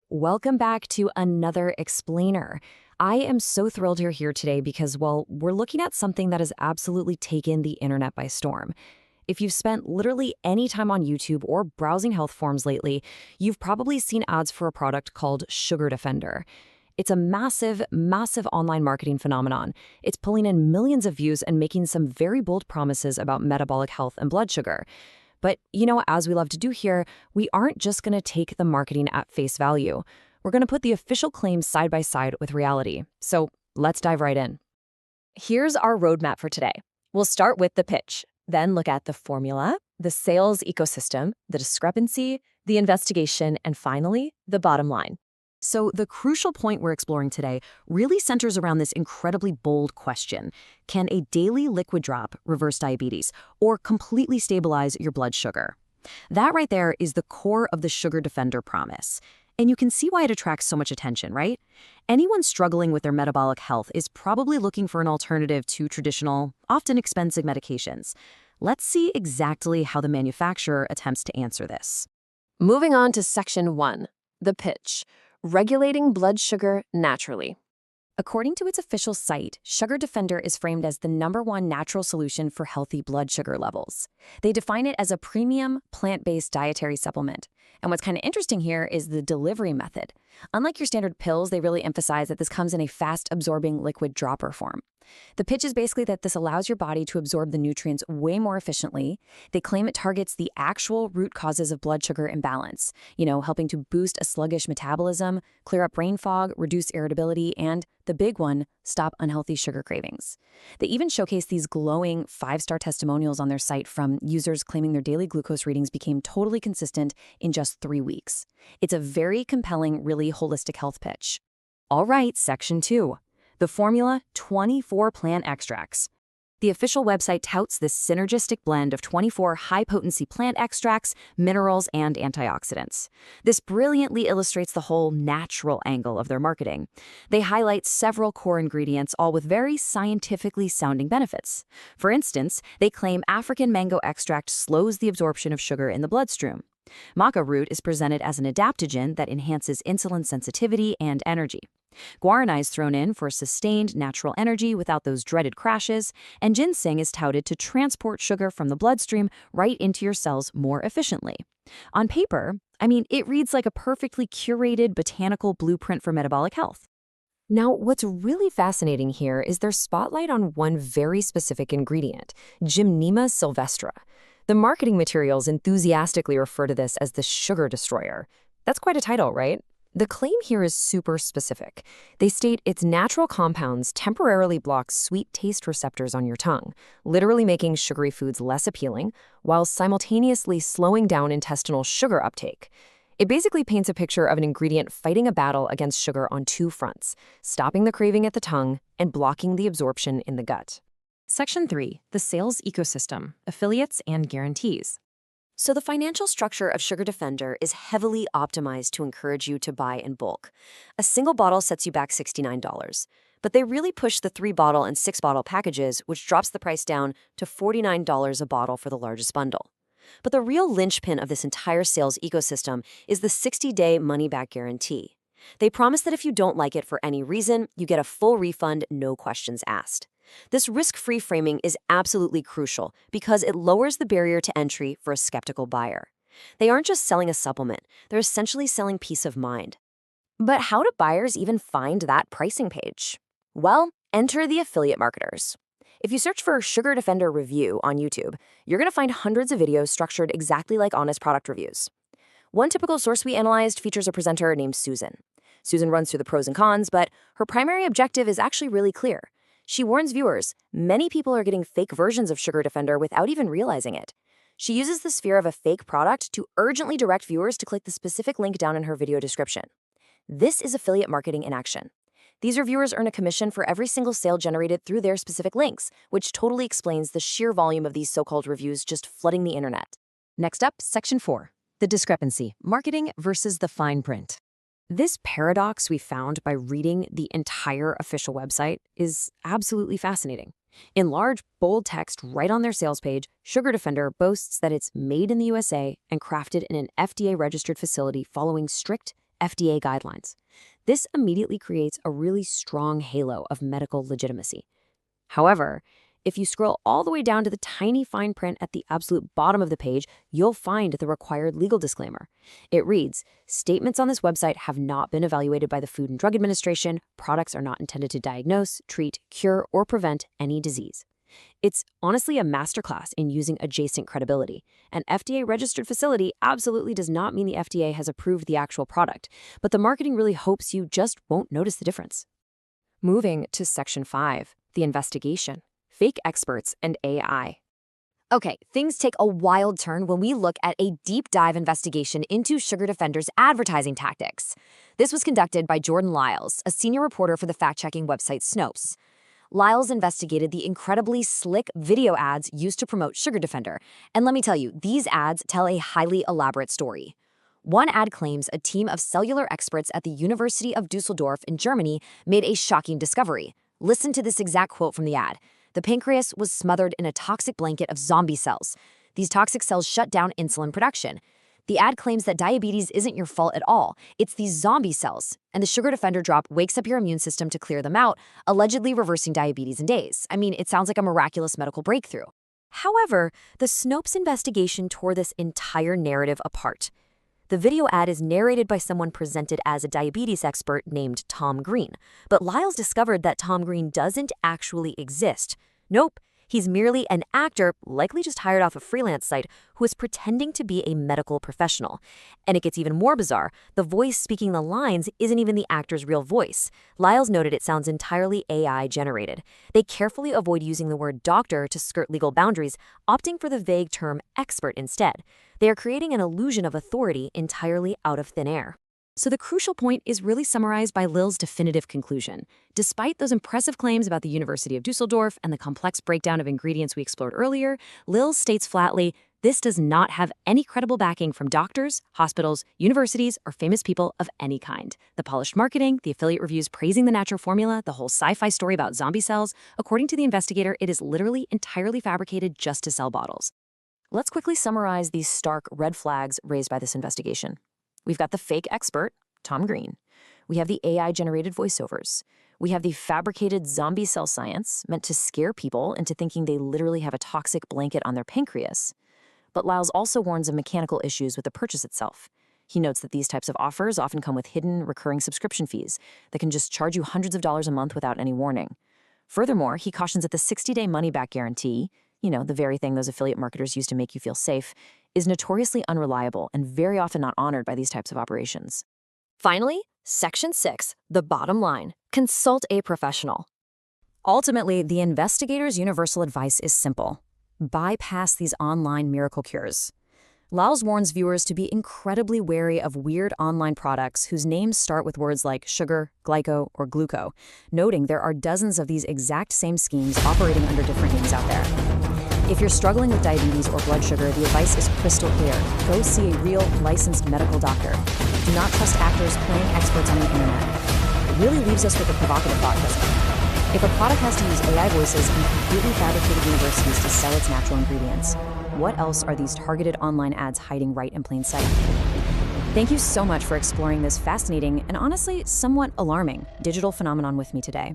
Welcome back to another explainer. I am so thrilled you're here today because, well, we're looking at something that has absolutely taken the internet by storm. If you've spent literally any time on YouTube or browsing health forums lately, you've probably seen ads for a product called Sugar Defender. It's a massive, massive online marketing phenomenon. It's pulling in millions of views and making some very bold promises about metabolic health and blood sugar. But, as we love to do here, we aren't just going to take the marketing at face value. We're going to put the official claims side by side with reality. So let's dive right in. Here's our roadmap for today. We'll start with the pitch, then look at the formula, the sales ecosystem, the discrepancy, the investigation, and finally, the bottom line. So the crucial point we're exploring today really centers around this incredibly bold question. Can a daily liquid drop reverse diabetes or completely stabilize your blood sugar? That right there is the core of the Sugar Defender promise. And you can see why it attracts so much attention, right? Anyone struggling with their metabolic health is probably looking for an alternative to traditional, often expensive medications. Let's see exactly how the manufacturer attempts to answer this. Moving on to Section 1, the pitch. Regulating blood sugar naturally. According to its official site, Sugar Defender is framed as the #1 natural solution for healthy blood sugar levels. They define it as a premium, plant-based dietary supplement. And what's kind of interesting here is the delivery method. Unlike your standard pills, they really emphasize that this comes in a fast-absorbing liquid dropper form. The pitch is basically that this allows your body to absorb the nutrients way more efficiently. They claim it targets the actual root causes of blood sugar imbalance, helping to boost a sluggish metabolism, clear up brain fog, reduce irritability, and, the big one, stop unhealthy sugar cravings. They even showcase these glowing 5-star testimonials on their site from users claiming their daily glucose readings became totally consistent in just 3 weeks. It's a very compelling, really holistic health pitch. All right, Section 2. The formula, 24 plant extracts. The official website touts this synergistic blend of 24 high-potency plant extracts, minerals, and antioxidants. This brilliantly illustrates the whole natural angle of their marketing. They highlight several core ingredients, all with very scientifically sounding benefits. For instance, they claim African mango extract slows the absorption of sugar in the bloodstream. Maca Root is presented as an adaptogen that enhances insulin sensitivity and energy. Guarana is thrown in for sustained natural energy without those dreaded crashes, and ginseng is touted to transport sugar from the bloodstream right into your cells more efficiently. On paper, it reads like a perfectly curated botanical blueprint for metabolic health. Now, what's really fascinating here is their spotlight on one very specific ingredient, Gymnema Sylvestre. The marketing materials enthusiastically refer to this as the sugar destroyer. That's quite a title, right? The claim here is super specific. They state its natural compounds temporarily block sweet taste receptors on your tongue, literally making sugary foods less appealing, while simultaneously slowing down intestinal sugar uptake. It basically paints a picture of an ingredient fighting a battle against sugar on 2 fronts, stopping the craving at the tongue and blocking the absorption in the gut. Section 3, the sales ecosystem, affiliates and guarantees. So the financial structure of Sugar Defender is heavily optimized to encourage you to buy in bulk. A single bottle sets you back $69, but they really push the 3-bottle and 6-bottle packages, which drops the price down to $49 a bottle for the largest bundle. But the real linchpin of this entire sales ecosystem is the 60-day money-back guarantee. They promise that if you don't like it for any reason, you get a full refund, no questions asked. This risk-free framing is absolutely crucial because it lowers the barrier to entry for a skeptical buyer. They aren't just selling a supplement, they're essentially selling peace of mind. But how do buyers even find that pricing page? Well, enter the affiliate marketers. If you search for Sugar Defender review on YouTube, you're going to find hundreds of videos structured exactly like honest product reviews. One typical source we analyzed features a presenter named Susan. Susan runs through the pros and cons, but her primary objective is actually really clear. She warns viewers, many people are getting fake versions of Sugar Defender without even realizing it. She uses this fear of a fake product to urgently direct viewers to click the specific link down in her video description. This is affiliate marketing in action. These reviewers earn a commission for every single sale generated through their specific links, which totally explains the sheer volume of these so-called reviews just flooding the internet. Next up, Section 4, the discrepancy, marketing versus the fine print. This paradox we found by reading the entire official website is absolutely fascinating. In large, bold text right on their sales page, Sugar Defender boasts that it's made in the USA and crafted in an FDA-registered facility following strict FDA guidelines. This immediately creates a really strong halo of medical legitimacy. However, if you scroll all the way down to the tiny fine print at the absolute bottom of the page, you'll find the required legal disclaimer. It reads, "Statements on this website have not been evaluated by the Food and Drug Administration. Products are not intended to diagnose, treat, cure, or prevent any disease." It's honestly a masterclass in using adjacent credibility. An FDA-registered facility absolutely does not mean the FDA has approved the actual product, but the marketing really hopes you just won't notice the difference. Moving to Section 5, the investigation. Fake experts and AI. Okay, things take a wild turn when we look at a deep dive investigation into Sugar Defender's advertising tactics. This was conducted by Jordan Lyles, a senior reporter for the fact-checking website Snopes. Lyles investigated the incredibly slick video ads used to promote Sugar Defender, and let me tell you, these ads tell a highly elaborate story. One ad claims a team of cellular experts at the University of Düsseldorf in Germany made a shocking discovery. Listen to this exact quote from the ad. "The pancreas was smothered in a toxic blanket of zombie cells. These toxic cells shut down insulin production. The ad claims that diabetes isn't your fault at all. It's these zombie cells. And the Sugar Defender drop wakes up your immune system to clear them out, allegedly reversing diabetes in days." I mean, it sounds like a miraculous medical breakthrough. However, the Snopes investigation tore this entire narrative apart. The video ad is narrated by someone presented as a diabetes expert named Tom Green, but Lyles discovered that Tom Green doesn't actually exist. Nope, he's merely an actor, likely just hired off a freelance site, who is pretending to be a medical professional. And it gets even more bizarre. The voice speaking the lines isn't even the actor's real voice. Lyles noted it sounds entirely AI-generated. They carefully avoid using the word doctor to skirt legal boundaries, opting for the vague term expert instead. They are creating an illusion of authority entirely out of thin air. So the crucial point is really summarized by Lil's definitive conclusion. Despite those impressive claims about the University of Düsseldorf and the complex breakdown of ingredients we explored earlier, Lil states flatly, this does not have any credible backing from doctors, hospitals, universities, or famous people of any kind. The polished marketing, the affiliate reviews praising the natural formula, the whole sci-fi story about zombie cells, according to the investigator, it is literally entirely fabricated just to sell bottles. Let's quickly summarize these stark red flags raised by this investigation. We've got the fake expert, Tom Green. We have the AI-generated voiceovers. We have the fabricated zombie cell science meant to scare people into thinking they literally have a toxic blanket on their pancreas. But Lyles also warns of mechanical issues with the purchase itself. He notes that these types of offers often come with hidden, recurring subscription fees that can just charge you hundreds of dollars a month without any warning. Furthermore, he cautions that the 60-day money-back guarantee, the very thing those affiliate marketers use to make you feel safe, is notoriously unreliable and very often not honored by these types of operations. Finally, Section 6, the bottom line. Consult a professional. Ultimately, the investigator's universal advice is simple. Bypass these online miracle cures. Lyles warns viewers to be incredibly wary of weird online products whose names start with words like sugar, glyco, or gluco, noting there are dozens of these exact same schemes operating under different names out there. If you're struggling with diabetes or blood sugar, the advice is crystal clear. Go see a real, licensed medical doctor. Do not trust actors playing experts on the internet. It really leaves us with a provocative thought, doesn't it? If a product has to use AI voices and completely fabricated universities to sell its natural ingredients, what else are these targeted online ads hiding right in plain sight? Thank you so much for exploring this fascinating and honestly somewhat alarming digital phenomenon with me today.